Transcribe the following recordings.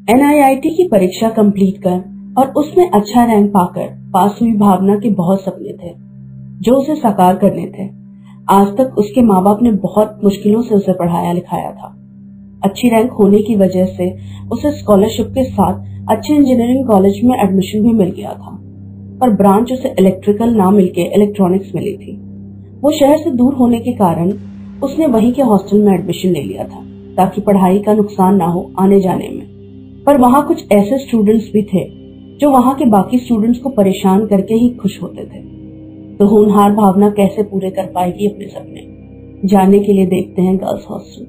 NIIT की परीक्षा complete कर और उसमें अच्छा रैंक पाकर पास हुई भावना के बहुत सपने थे जो उसे साकार करने थे। आज तक उसके माँ बाप ने बहुत मुश्किलों से उसे पढ़ाया लिखाया था। अच्छी रैंक होने की वजह से उसे स्कॉलरशिप के साथ अच्छे इंजीनियरिंग कॉलेज में एडमिशन भी मिल गया था, पर ब्रांच उसे इलेक्ट्रिकल ना मिलके इलेक्ट्रॉनिक्स मिली थी। वो शहर से दूर होने के कारण उसने वहीं के हॉस्टल में एडमिशन ले लिया था ताकि पढ़ाई का नुकसान ना हो आने जाने में। पर वहाँ कुछ ऐसे स्टूडेंट्स भी थे जो वहाँ के बाकी स्टूडेंट्स को परेशान करके ही खुश होते थे। तो होनहार भावना कैसे पूरे कर पाएगी अपने सपने, जानने के लिए देखते हैं गर्ल्स हॉस्टल।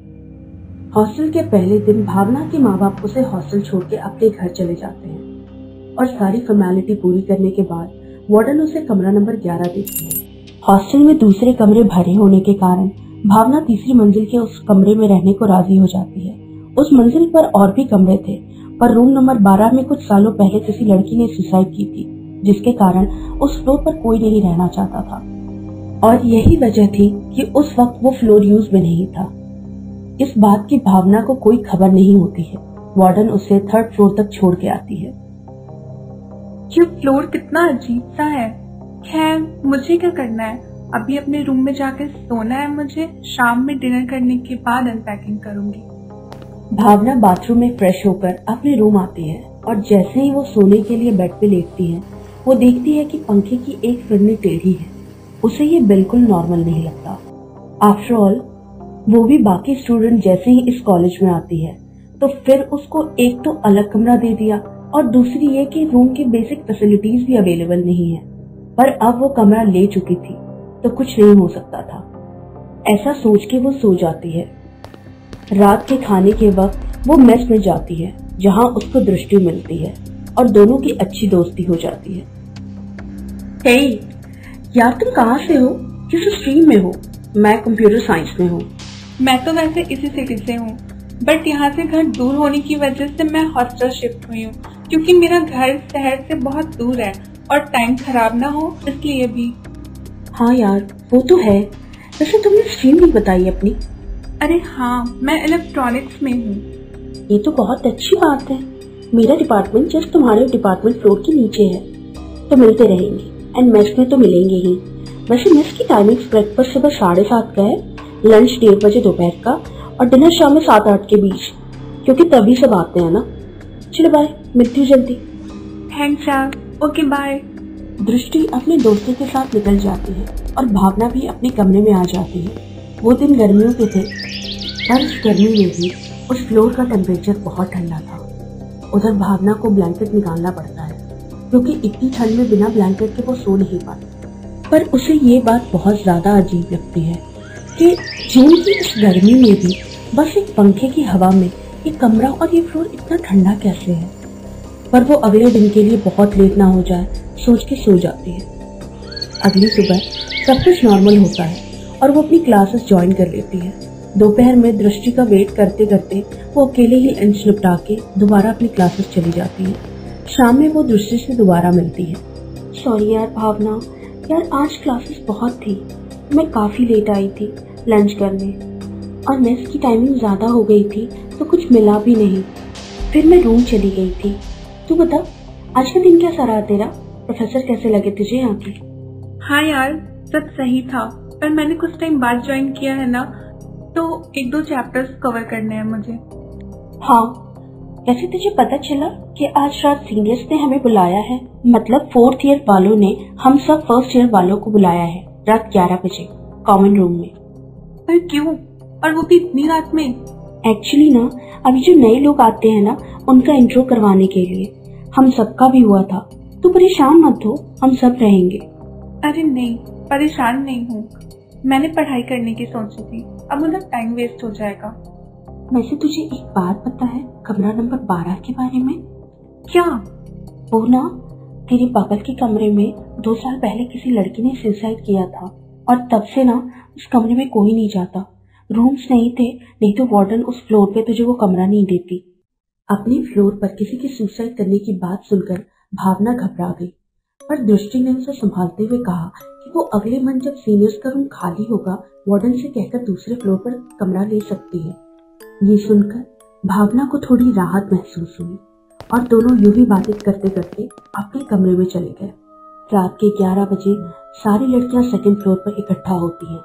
हॉस्टल के पहले दिन भावना के माँ बाप उसे हॉस्टल छोड़ के अपने घर चले जाते हैं और सारी फॉर्मेलिटी पूरी करने के बाद वार्डन उसे कमरा नंबर 11 देती है। हॉस्टल में दूसरे कमरे भरे होने के कारण भावना तीसरी मंजिल के उस कमरे में रहने को राजी हो जाती है। उस मंजिल पर और भी कमरे थे, पर रूम नंबर 12 में कुछ सालों पहले किसी लड़की ने सुसाइड की थी, जिसके कारण उस फ्लोर पर कोई नहीं रहना चाहता था और यही वजह थी कि उस वक्त वो फ्लोर यूज में नहीं था। इस बात की भावना को कोई खबर नहीं होती है। वार्डन उसे 3rd फ्लोर तक छोड़ के आती है। ये फ्लोर कितना अजीब सा है। खैर, मुझे क्या करना है, अभी अपने रूम में जाकर सोना है मुझे। शाम में डिनर करने के बाद अनपैकिंग करूंगी। भावना बाथरूम में फ्रेश होकर अपने रूम आती है और जैसे ही वो सोने के लिए बेड पे लेटती है, वो देखती है कि पंखे की एक फिरनी टेढ़ी है। उसे ये बिल्कुल नॉर्मल नहीं लगता। आफ्टर ऑल वो भी बाकी स्टूडेंट जैसे ही इस कॉलेज में आती है, तो फिर उसको एक तो अलग कमरा दे दिया और दूसरी ये कि रूम की बेसिक फैसिलिटीज भी अवेलेबल नहीं है। पर अब वो कमरा ले चुकी थी तो कुछ नहीं हो सकता था। ऐसा सोच के वो सो जाती है। रात के खाने के वक्त वो मेस में जाती है जहाँ उसको दृष्टि मिलती है और दोनों की अच्छी दोस्ती हो जाती है। हे यार, तुम कहाँ से हो? किस स्ट्रीम में हो? मैं कंप्यूटर साइंस में हूँ। मैं तो वैसे इसी सिटी से हूँ, बट यहाँ से घर दूर होने की वजह से मैं हॉस्टल शिफ्ट हुई हूँ, क्योंकि मेरा घर शहर से बहुत दूर है और टाइम खराब ना हो इसलिए भी। हाँ यार, वो तो है। वैसे तुमने स्ट्रीम नहीं बताई अपनी। अरे हाँ, मैं इलेक्ट्रॉनिक्स में हूँ। ये तो बहुत अच्छी बात है। मेरा डिपार्टमेंट जस्ट तुम्हारे डिपार्टमेंट फ्लोर के नीचे है, तो मिलते रहेंगे एंड मेस में तो मिलेंगे ही। वैसे मेस की टाइमिंग्स ब्रेकफास्ट सुबह 7:30 का है, लंच 1:30 बजे दोपहर का और डिनर शाम में 7-8 के बीच, क्योंकि तभी सब आते हैं ना। चलो बाय, मिलती हूँ जल्दी। थैंक्स यार, ओके बाय। दृष्टि अपने दोस्तों के साथ निकल जाती है और भावना भी अपने कमरे में आ जाती है। वो दिन गर्मियों के थे, पर इस गर्मी में भी उस फ्लोर का टेम्परेचर बहुत ठंडा था। उधर भावना को ब्लैंकेट निकालना पड़ता है क्योंकि इतनी ठंड में बिना ब्लैंकेट के वो सो नहीं पाती। पर उसे ये बात बहुत ज्यादा अजीब लगती है कि जून की इस गर्मी में भी बस एक पंखे की हवा में ये कमरा और ये फ्लोर इतना ठंडा कैसे है। पर वो अगले दिन के लिए बहुत लेट ना हो जाए सोच के सो जाती है। अगली सुबह सब कुछ नॉर्मल होता है और वो अपनी क्लासेस ज्वाइन कर लेती है। दोपहर में दृष्टि का वेट करते करते वो अकेले ही लंच निपटा के दोबारा अपनी क्लासेस चली जाती है। शाम में वो दृष्टि से दोबारा मिलती है। सॉरी यार भावना, यार आज क्लासेस बहुत थी, मैं काफी लेट आई थी लंच करने और मेस की टाइमिंग ज्यादा हो गई थी तो कुछ मिला भी नहीं। फिर मैं रूम चली गई थी। तू बता, आज का दिन कैसा रहा तेरा? प्रोफेसर कैसे लगे तुझे यहाँ के? हाँ यार, सब सही था, पर मैंने कुछ टाइम बाद ज्वाइन किया है ना, तो 1-2 चैप्टर्स कवर करने हैं मुझे। हाँ, कैसे तुझे पता चला कि आज रात सीनियर्स ने हमें बुलाया है? मतलब 4th ईयर वालों ने हम सब 1st ईयर वालों को बुलाया है रात 11 बजे कॉमन रूम में। पर क्यों, और वो भी इतनी रात में? एक्चुअली ना, अभी जो नए लोग आते हैं ना, उनका इंट्रो करवाने के लिए। हम सबका भी हुआ था, तो परेशान मत हो, हम सब रहेंगे। अरे नहीं, परेशान नहीं हूँ, मैंने पढ़ाई करने की सोची थी, अब उधर टाइम वेस्ट हो जाएगा। वैसे तुझे एक बात पता है कमरा नंबर 12 के बारे में? क्या? वो ना, तेरे बगल के कमरे में 2 साल पहले किसी लड़की ने सुसाइड किया था और तब से ना उस कमरे में कोई नहीं जाता। रूम्स नहीं थे, नहीं तो वार्डन उस फ्लोर पे तुझे वो कमरा नहीं देती। अपने फ्लोर पर किसी के सुसाइड करने की बात सुनकर भावना घबरा गई, पर दृष्टि ने उसे संभालते हुए कहा कि वो अगले मंथ जब सीनियर्स का रूम खाली होगा वार्डन से कहकर दूसरे फ्लोर पर कमरा ले सकती है। ये सुनकर भावना को थोड़ी राहत महसूस हुई। और दोनों यूं ही बातें करते करते अपने कमरे में चले गए। रात के 11 बजे सारी लड़कियां सेकंड फ्लोर पर इकट्ठा होती हैं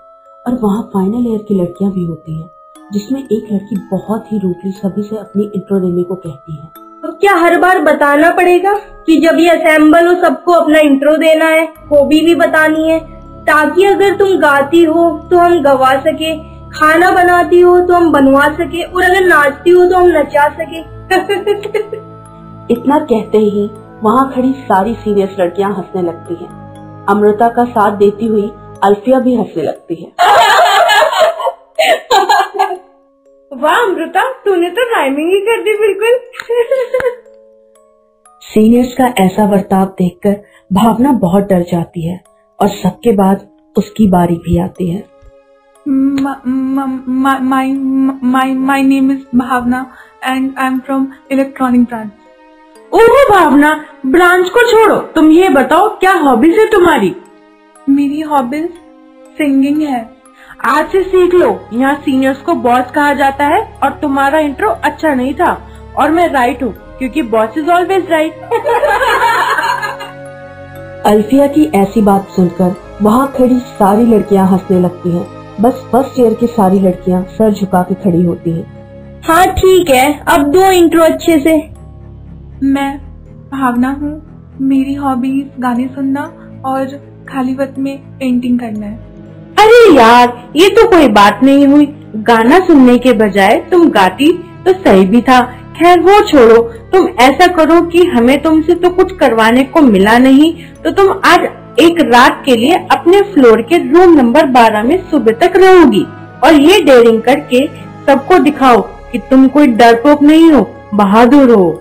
और वहां फाइनल ईयर की लड़कियां भी होती हैं, जिसमें एक लड़की बहुत ही रूडली सभी से अपनी इंट्रो देने को कहती है। तो क्या हर बार बताना पड़ेगा कि जब ये असेंबल हो सबको अपना इंट्रो देना है, हॉबी भी बतानी है, ताकि अगर तुम गाती हो तो हम गवा सके, खाना बनाती हो तो हम बनवा सके, और अगर नाचती हो तो हम नचा सके। इतना कहते ही वहाँ खड़ी सारी सीरियस लड़कियां हंसने लगती हैं। अमृता का साथ देती हुई अल्फिया भी हंसने लगती है। वाह अमृता, तूने तो राइमिंग ही कर दी बिल्कुल। सीनियर्स का ऐसा बर्ताव देखकर भावना बहुत डर जाती है और सबके बाद उसकी बारी भी आती है। My name is Bhavna and I'm from electronic branch. ओह भावना, ब्रांच को छोड़ो, तुम ये बताओ क्या हॉबीज है तुम्हारी? मेरी हॉबीज सिंगिंग है। आज से सीख लो, यहाँ सीनियर्स को बॉस कहा जाता है और तुम्हारा इंट्रो अच्छा नहीं था और मैं राइट हूँ क्योंकि boss is always right. Alfiya की ऐसी बात सुनकर वहाँ खड़ी सारी लड़कियाँ हंसने लगती हैं। बस फर्स्ट ईयर की सारी लड़कियाँ सर झुका के खड़ी होती हैं। हाँ ठीक है, अब दो इंट्रो अच्छे से। मैं भावना हूँ, मेरी हॉबीज गाने सुनना और खाली वक्त में पेंटिंग करना है। अरे यार, ये तो कोई बात नहीं हुई, गाना सुनने के बजाय तुम गाती तो सही भी था। खैर वो छोड़ो, तुम ऐसा करो कि हमें तुमसे तो कुछ करवाने को मिला नहीं, तो तुम आज एक रात के लिए अपने फ्लोर के रूम नंबर 12 में सुबह तक रहोगी और ये डेयरिंग करके सबको दिखाओ कि तुम कोई डरपोक नहीं हो, बहादुर हो।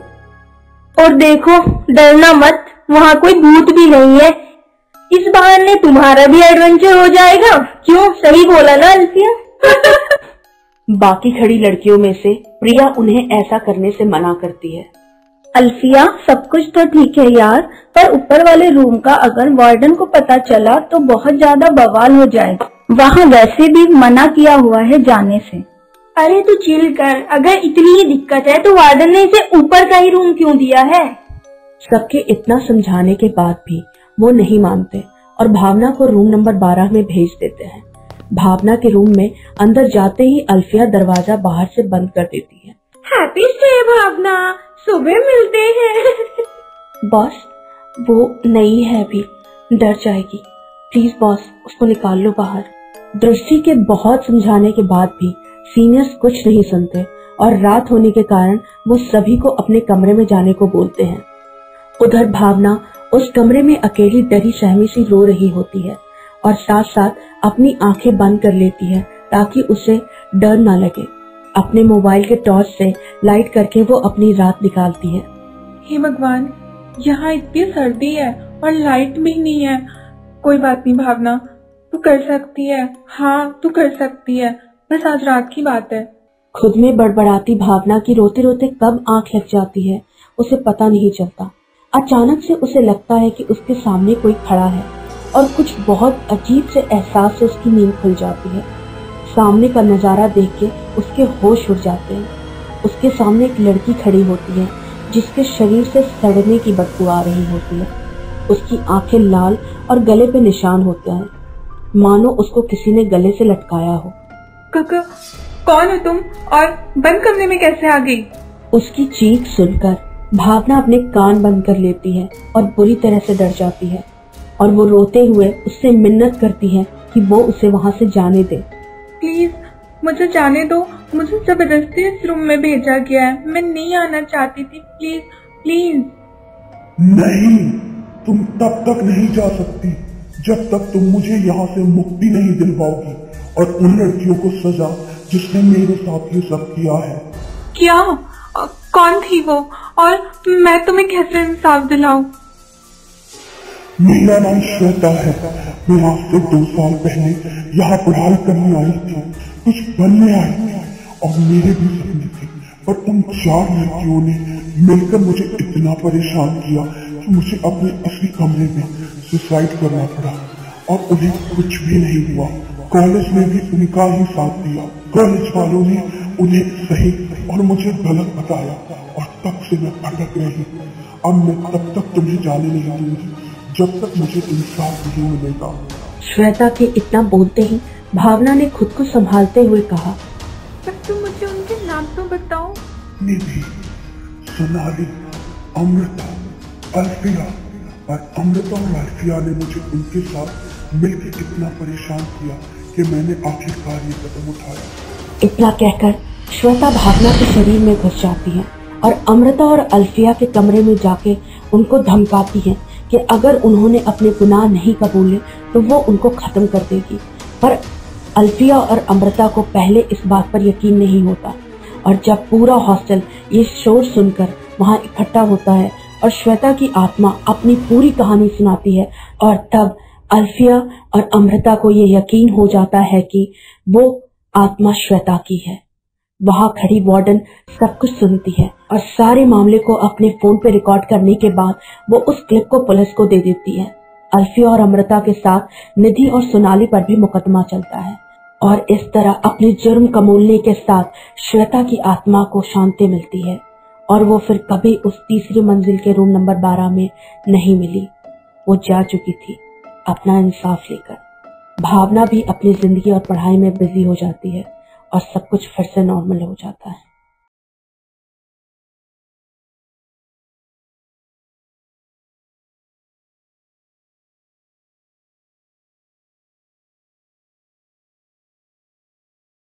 और देखो, डरना मत, वहाँ कोई भूत भी नहीं है। इस बहाने तुम्हारा भी एडवेंचर हो जाएगा। क्यों, सही बोला ना अल्फिया? बाकी खड़ी लड़कियों में से प्रिया उन्हें ऐसा करने से मना करती है। अल्फिया, सब कुछ तो ठीक है यार, पर ऊपर वाले रूम का अगर वार्डन को पता चला तो बहुत ज्यादा बवाल हो जाएगा। वहाँ वैसे भी मना किया हुआ है जाने से। अरे तू चिल कर, अगर इतनी ही दिक्कत है तो वार्डन ने इसे ऊपर का ही रूम क्यों दिया है? सबके इतना समझाने के बाद भी वो नहीं मानते और भावना को रूम नंबर 12 में भेज देते हैं। भावना के रूम में अंदर जाते ही अल्फिया दरवाजा बाहर से बंद कर देती है। हैप्पी स्टे भावना, सुबह मिलते हैं। बॉस, वो नहीं है अभी, डर जाएगी, प्लीज बॉस उसको निकाल लो बाहर। दृष्टि के बहुत समझाने के बाद भी सीनियर्स कुछ नहीं सुनते और रात होने के कारण वो सभी को अपने कमरे में जाने को बोलते हैं। उधर भावना उस कमरे में अकेली डरी सहमी सी रो रही होती है और साथ साथ अपनी आंखें बंद कर लेती है ताकि उसे डर ना लगे। अपने मोबाइल के टॉर्च से लाइट करके वो अपनी रात निकालती है। हे भगवान, यहाँ इतनी सर्दी है और लाइट भी नहीं है। कोई बात नहीं भावना, तू कर सकती है। हाँ तू कर सकती है, बस आज रात की बात है। खुद में बड़बड़ाती भावना की रोते रोते कब आंख लग जाती है उसे पता नहीं चलता। अचानक से उसे लगता है कि उसके सामने कोई खड़ा है और कुछ बहुत अजीब से एहसास से उसकी नींद खुल जाती है। सामने का नजारा देख के उसके होश उड़ जाते हैं। उसके सामने एक लड़की खड़ी होती है जिसके शरीर से सड़ने की बदबू आ रही होती है। उसकी आंखें लाल और गले पे निशान होते हैं, मानो उसको किसी ने गले से लटकाया हो। कौन हो तुम और बंद कमरे में कैसे आ गई? उसकी चीख सुनकर भावना अपने कान बंद कर लेती है और बुरी तरह से डर जाती है और वो रोते हुए उससे मिन्नत करती है कि वो उसे वहाँ से जाने दे। प्लीज मुझे जाने दो, मुझे जबरदस्ती इस रूम में भेजा गया है, मैं नहीं आना चाहती थी, प्लीज प्लीज। नहीं, तुम तब तक नहीं जा सकती जब तक तुम मुझे यहाँ से मुक्ति नहीं दिलवाओगी और उन लड़कियों को सजा जिसने मेरे साथ ये सब किया है। क्या? कौन थी वो और मैं तुम्हें कैसे इंसाफ दिलाऊं? मेरा नाम श्वेता है। मैं आज से 2 साल पहले यहाँ पढ़ाई करने आई थी, कुछ बनने आई थी और मेरे भी सपने थे, पर उन 4 लड़कियों ने मिलकर मुझे इतना परेशान किया कि मुझे अपने असली कमरे में सुसाइड करना पड़ा और उन्हें कुछ भी नहीं हुआ। कॉलेज में भी उनका ही साथ दिया। कॉलेज वालों ने उन्हें सही और मुझे गलत बताया और तब से मैं भटक रही हूँ। अब मैं तब तक तुम्हें जाने नहीं दूंगी जब तक मुझे इंसाफ नहीं मिलेगा। श्वेता के इतना बोलते ही भावना ने खुद को संभालते हुए कहा, पर तुम मुझे उनके नाम तो बताओ। निधि, सोनाली, अमृता, अल्फिया। और अमृता और अल्फिया ने मुझे उनके साथ मिलकर इतना परेशान किया कि मैंने आखिरकार ये कदम उठाया। इतना कहकर श्वेता भावना के शरीर में घुस जाती है और अमृता और अल्फिया के कमरे में जाके उनको धमकाती है कि अगर उन्होंने अपने गुनाह नहीं कबूले तो वो उनको खत्म कर देगी। पर अल्फिया और अमृता को पहले इस बात पर यकीन नहीं होता और जब पूरा हॉस्टल ये शोर सुनकर वहां इकट्ठा होता है और श्वेता की आत्मा अपनी पूरी कहानी सुनाती है और तब अल्फिया और अमृता को ये यकीन हो जाता है कि वो आत्मा श्वेता की है। वहां खड़ी वार्डन सब कुछ सुनती है और सारे मामले को अपने फोन पे रिकॉर्ड करने के बाद वो उस क्लिप को पुलिस को दे देती है। अल्फिया और अमृता के साथ निधि और सोनाली पर भी मुकदमा चलता है और इस तरह अपने जुर्म कबूलने के साथ श्वेता की आत्मा को शांति मिलती है और वो फिर कभी उस तीसरी मंजिल के रूम नंबर 12 में नहीं मिली। वो जा चुकी थी अपना इंसाफ लेकर। भावना भी अपनी जिंदगी और पढ़ाई में बिजी हो जाती है और सब कुछ फिर से नॉर्मल हो जाता है।